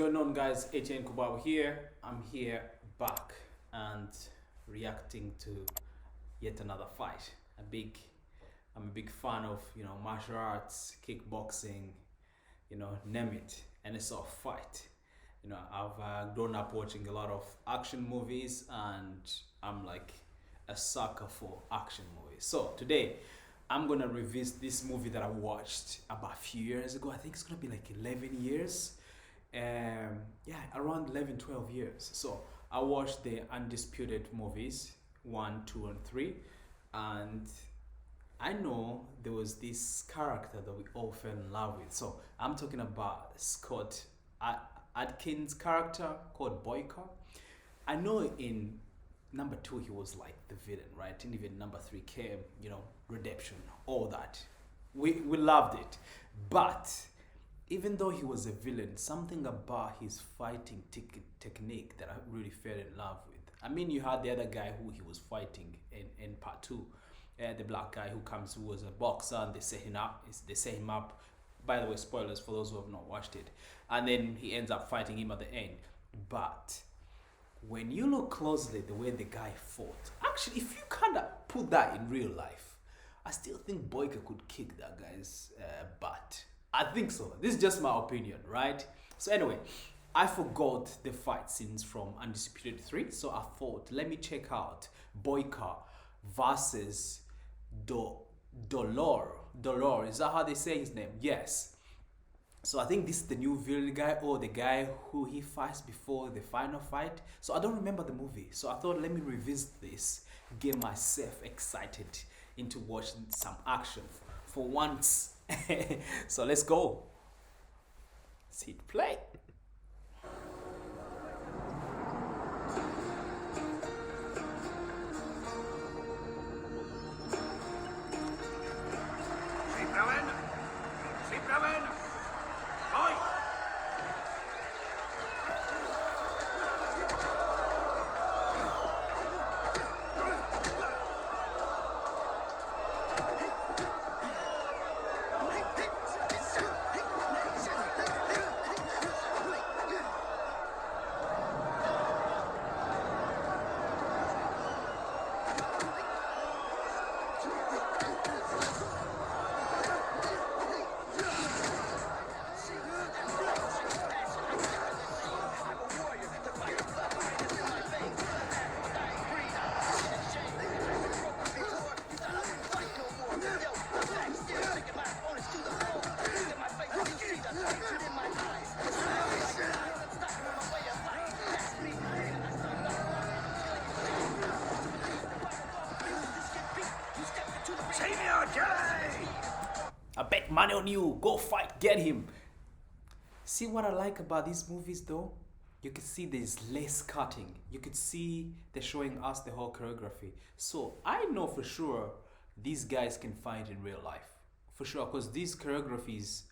going on, guys? Etian here. I'm here back and reacting to yet another fight. I'm a big fan of martial arts, kickboxing, name it, any sort of fight. I've grown up watching a lot of action movies, and I'm like a sucker for action movies. So today, I'm gonna revisit this movie that I watched about a few years ago. I think it's gonna be like 11 years. Yeah, around 11, 12 years. So I watched the Undisputed movies 1, 2, and 3, and I know there was this character that we all fell in love with. So I'm talking about Scott Adkins' character called Boyka. I know in number 2 he was like the villain, right? And even number 3 came, redemption, all that. We loved it, but even though he was a villain, something about his fighting technique that I really fell in love with. I mean, you had the other guy who he was fighting in part 2, the black guy who was a boxer, and they set him up. By the way, spoilers for those who have not watched it. And then he ends up fighting him at the end. But when you look closely the way the guy fought, actually, if you kind of put that in real life, I still think Boyka could kick that guy's butt. I think so. This is just my opinion, right? So anyway, I forgot the fight scenes from Undisputed 3, so I thought, let me check out Boyka versus Dolor. Dolor, is that how they say his name? Yes. So I think this is the new villain guy, or the guy who he fights before the final fight. So I don't remember the movie. So I thought, let me revisit this, get myself excited into watching some action for once. So let's go. Let's hit play. I bet money on you. Go fight. Get him. See what I like about these movies though? You can see there's less cutting. You could see they're showing us the whole choreography. So I know for sure these guys can fight in real life. For sure, because these choreographies,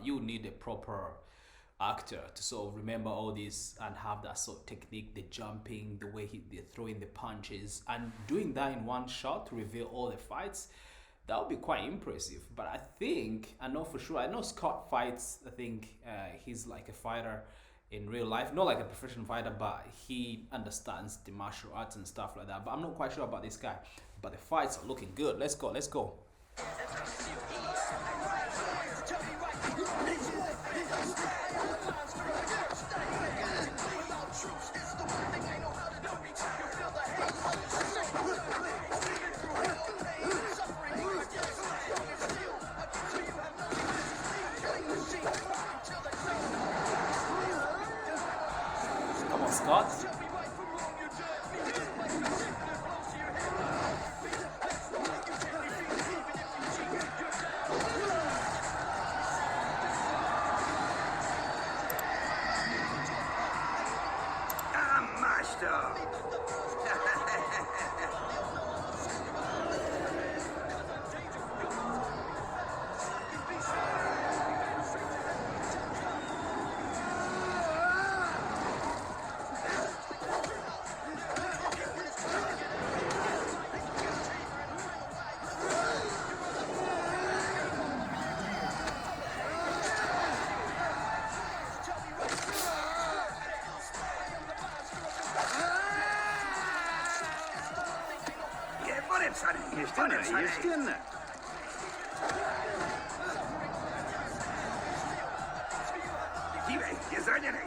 you need a proper actor to sort of remember all this and have that sort of technique, the jumping, the way they're throwing the punches, and doing that in one shot to reveal all the fights. That would be quite impressive. But I know for sure, I know Scott fights, I think he's like a fighter in real life, not like a professional fighter, but he understands the martial arts and stuff like that. But I'm not quite sure about this guy. But the fights are looking good. Let's go, let's go. Come on, Scott. Естественно. Дивей, есть раненый.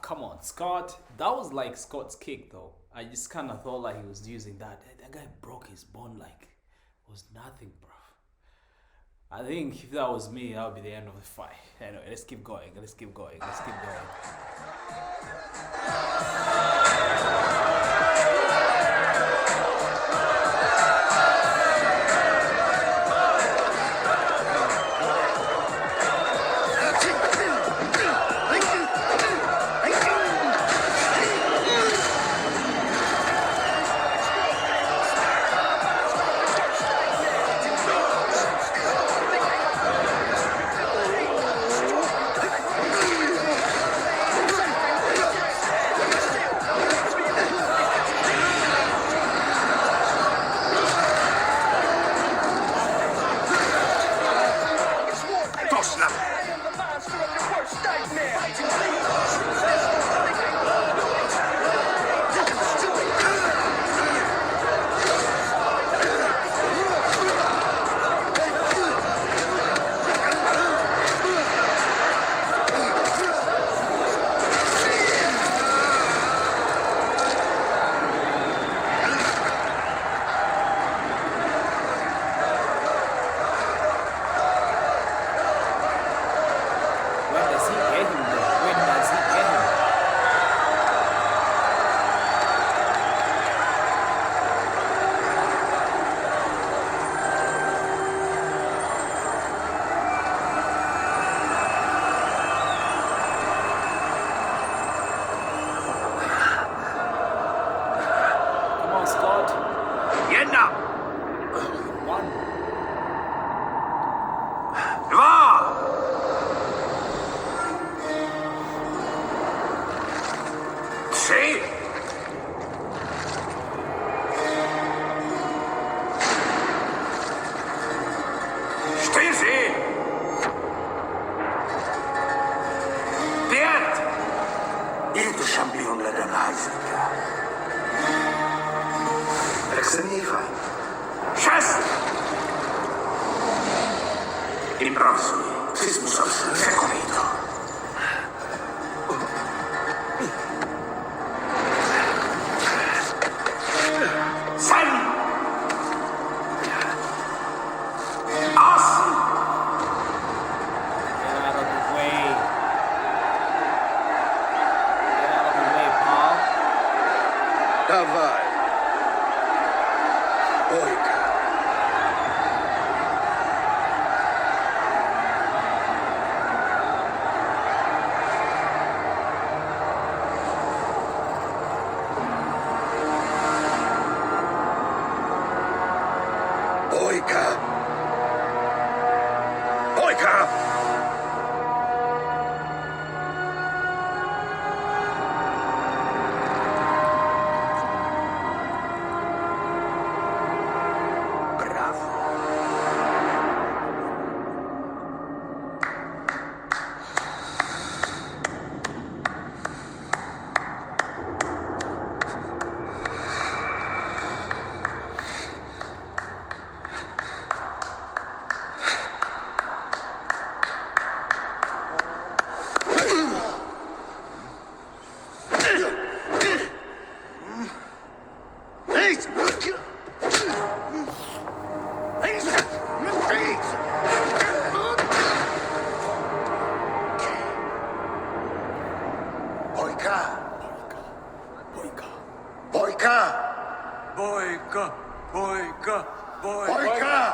Come on, Scott. That was like Scott's kick, though. I just kind of thought like he was using that. That guy broke his bone like it was nothing, bro. I think if that was me, that would be the end of the fight. Anyway, let's keep going. Let's keep going. Let's keep going. Давай. Бойка. Бойка. Бойка.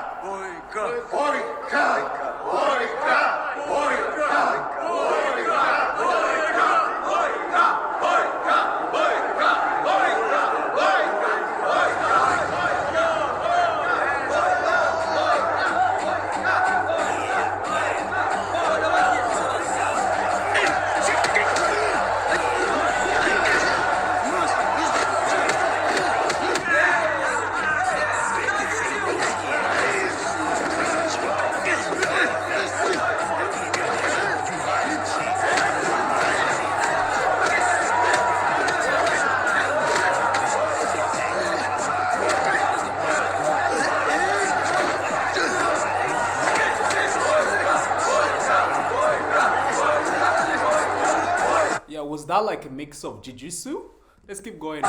was that like a mix of jujitsu? Let's keep going.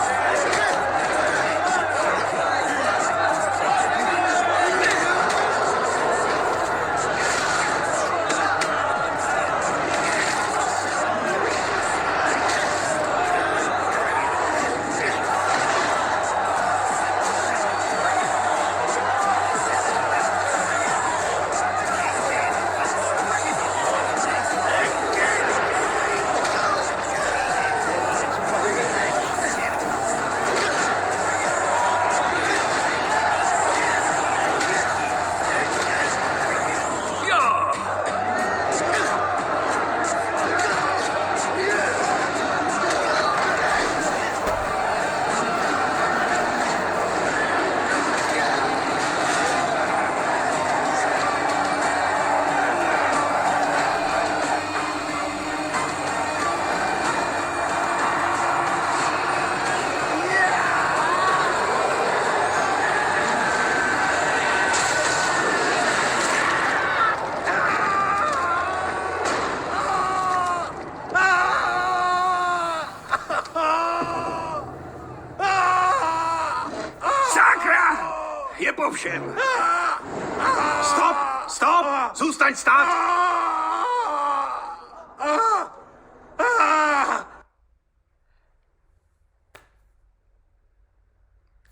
Ovšem. Stop! Stop! Zůstaň stát!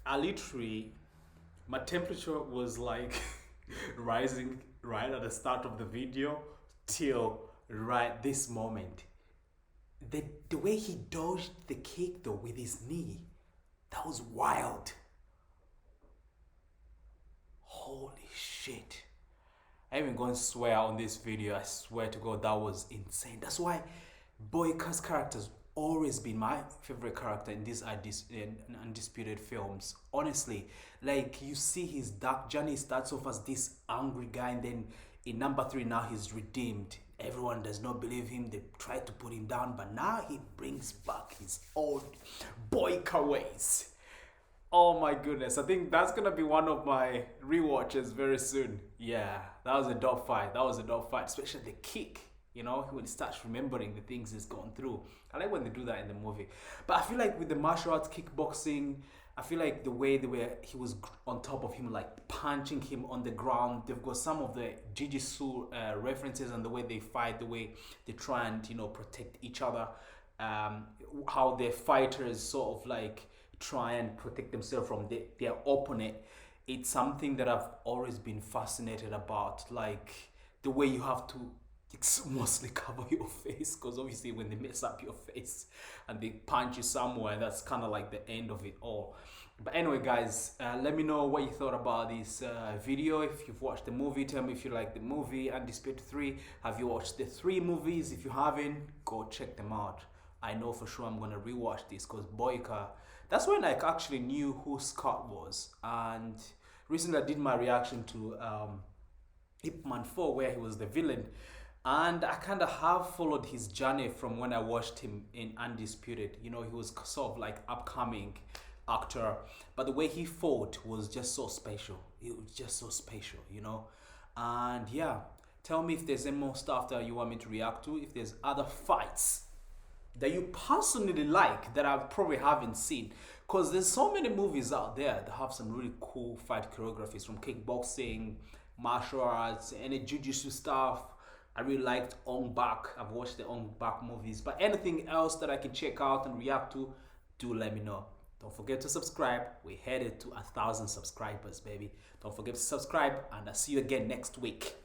I literally, my temperature was like rising right at the start of the video till right this moment. The way he dodged the kick though with his knee, that was wild. Holy shit. I ain't even going to swear on this video. I swear to God, that was insane. That's why Boyka's character's always been my favorite character in these Undisputed films. Honestly, like you see his dark journey starts off as this angry guy, and then in number 3 now he's redeemed. Everyone does not believe him. They try to put him down, but now he brings back his old Boyka ways. Oh my goodness, I think that's gonna be one of my rewatches very soon. Yeah, that was a dope fight. That was a dope fight, especially the kick. You know, when he starts remembering the things he's gone through. I like when they do that in the movie. But I feel like with the martial arts kickboxing, I feel like the way he was on top of him, like punching him on the ground. They've got some of the jiu-jitsu references and the way they fight, the way they try and, you know, protect each other. How the fighters sort of like try and protect themselves from their opponent. It's something that I've always been fascinated about, like the way you have to mostly cover your face, because obviously when they mess up your face and they punch you somewhere, that's kind of like the end of it all. But anyway guys, let me know what you thought about this video. If you've watched the movie, tell me if you like the movie Undisputed 3. Have you watched the 3 movies? If you haven't, go check them out. I know for sure I'm gonna rewatch this because Boyka, that's when I actually knew who Scott was. And recently I did my reaction to Ip Man 4 where he was the villain. And I kind of have followed his journey from when I watched him in Undisputed. You know, he was sort of like upcoming actor. But the way he fought was just so special. It was just so special, you know. And yeah, tell me if there's any more stuff that you want me to react to. If there's other fights that you personally like that I probably haven't seen, because there's so many movies out there that have some really cool fight choreographies, from kickboxing, martial arts, any jiu-jitsu stuff. I really liked Ong Bak. I've watched the Ong Bak movies, but anything else that I can check out and react to, do let me know. Don't forget to subscribe. We're headed to 1,000 subscribers, baby. Don't forget to subscribe, and I'll see you again next week.